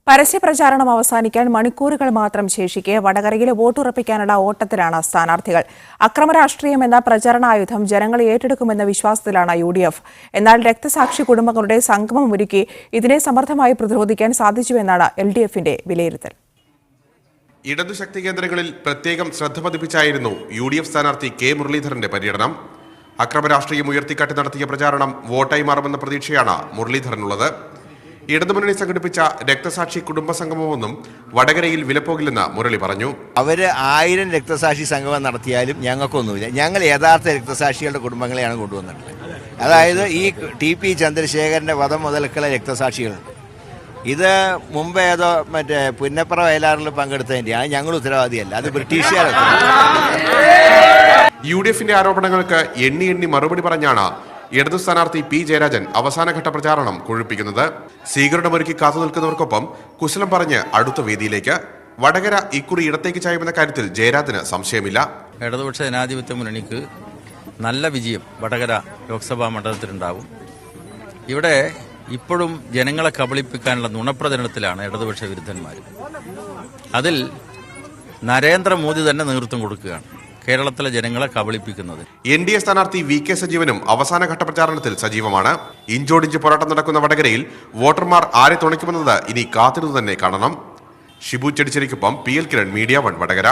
പരസ്യപ്രചാരണം അവസാനിക്കാൻ മണിക്കൂറുകൾ മാത്രം ശേഷിക്കെ വടകരയിലെ വോട്ടുറപ്പിക്കാനുള്ള ഓട്ടത്തിലാണ് സ്ഥാനാർത്ഥികൾ. അക്രമരാഷ്ട്രീയം എന്ന പ്രചരണായുധം ജനങ്ങൾ ഏറ്റെടുക്കുമെന്ന വിശ്വാസത്തിലാണ് UDF. എന്നാൽ രക്തസാക്ഷി കുടുംബങ്ങളുടെ സംഗമം ഒരുക്കി ഇതിനെ സമർത്ഥമായി പ്രതിരോധിക്കാൻ സാധിച്ചുവെന്നാണ് LDFന്റെ വിലയിരുത്തൽ. ഇടതു ശക്തി കേന്ദ്രങ്ങളിൽ പ്രത്യേകം ശ്രദ്ധ പതിപ്പിച്ചായിരുന്നു UDF സ്ഥാനാർത്ഥി K. മുരളീധരന്റെ പര്യടനം. അക്രമരാഷ്ട്രീയം ഉയർത്തിക്കാട്ടി നടത്തിയ പ്രചാരണം വോട്ടായി മാറുമെന്ന പ്രതീക്ഷയാണ് മുരളീധരനുള്ളത്. ഇടതുമുന്നണി സംഘടിപ്പിച്ച രക്തസാക്ഷി കുടുംബ സംഗമമൊന്നും വടകരയിൽ വിലപ്പോകില്ലെന്ന് മുരളി പറഞ്ഞു. അവര് 1000 രക്തസാക്ഷി സംഗമം നടത്തിയാലും ഞങ്ങൾക്കൊന്നുമില്ല. ഞങ്ങൾ യഥാർത്ഥ രക്തസാക്ഷികളുടെ കുടുംബങ്ങളെയാണ് കൊണ്ടുവന്നിട്ടുള്ളത്. അതായത് ഈ TP ചന്ദ്രശേഖരന്റെ വധം മുതൽക്കുള്ള രക്തസാക്ഷികളുണ്ട്. ഇത് മുമ്പ് ഏതോ പുന്നപ്ര വയലാറിൽ പങ്കെടുത്തതിൻ്റെയാണ്. ഞങ്ങൾ ഉത്തരവാദിയല്ല, അത് ബ്രിട്ടീഷുകാരാണ്. UDFന്റെ ആരോപണങ്ങൾക്ക് എണ്ണി മറുപടി പറഞ്ഞാണ് ഇടതു സ്ഥാനാർത്ഥി P. ജയരാജൻ അവസാനഘട്ട പ്രചാരണം കൊഴുപ്പിക്കുന്നത്. സ്വീകരണമൊരുക്കി കാത്തുനിൽക്കുന്നവർക്കൊപ്പം കുശലം പറഞ്ഞ് അടുത്ത വേദിയിലേക്ക്. വടകര ഇക്കുറി ഇടത്തേക്ക് ചായുമെന്ന കാര്യത്തിൽ ജയരാജന് സംശയമില്ല. ഇടതുപക്ഷ ജനാധിപത്യ മുന്നണിക്ക് നല്ല വിജയം വടകര ലോക്സഭാ മണ്ഡലത്തിലുണ്ടാവും. ഇവിടെ ഇപ്പോഴും ജനങ്ങളെ കബളിപ്പിക്കാനുള്ള നുണപ്രചരണത്തിലാണ് ഇടതുപക്ഷ വിരുദ്ധന്മാർ. അതിൽ നരേന്ദ്രമോദി തന്നെ നേതൃത്വം കൊടുക്കുകയാണ് കേരളത്തിലെ ജനങ്ങളെ കബളിപ്പിക്കുന്നത്. NDA സ്ഥാനാർത്ഥി VK സജീവനും അവസാനഘട്ട പ്രചാരണത്തിൽ സജീവമാണ്. ഇഞ്ചോടിഞ്ച് പോരാട്ടം നടക്കുന്ന വടകരയിൽ വോട്ടർമാർ ആരെ തുണയ്ക്കുമെന്നത് ഇനി കാത്തിരുന്നു തന്നെ കാണണം. ഷിബു ചെടിച്ചേരിക്കൊപ്പം PL കിരൺ, മീഡിയ 1 വടകര.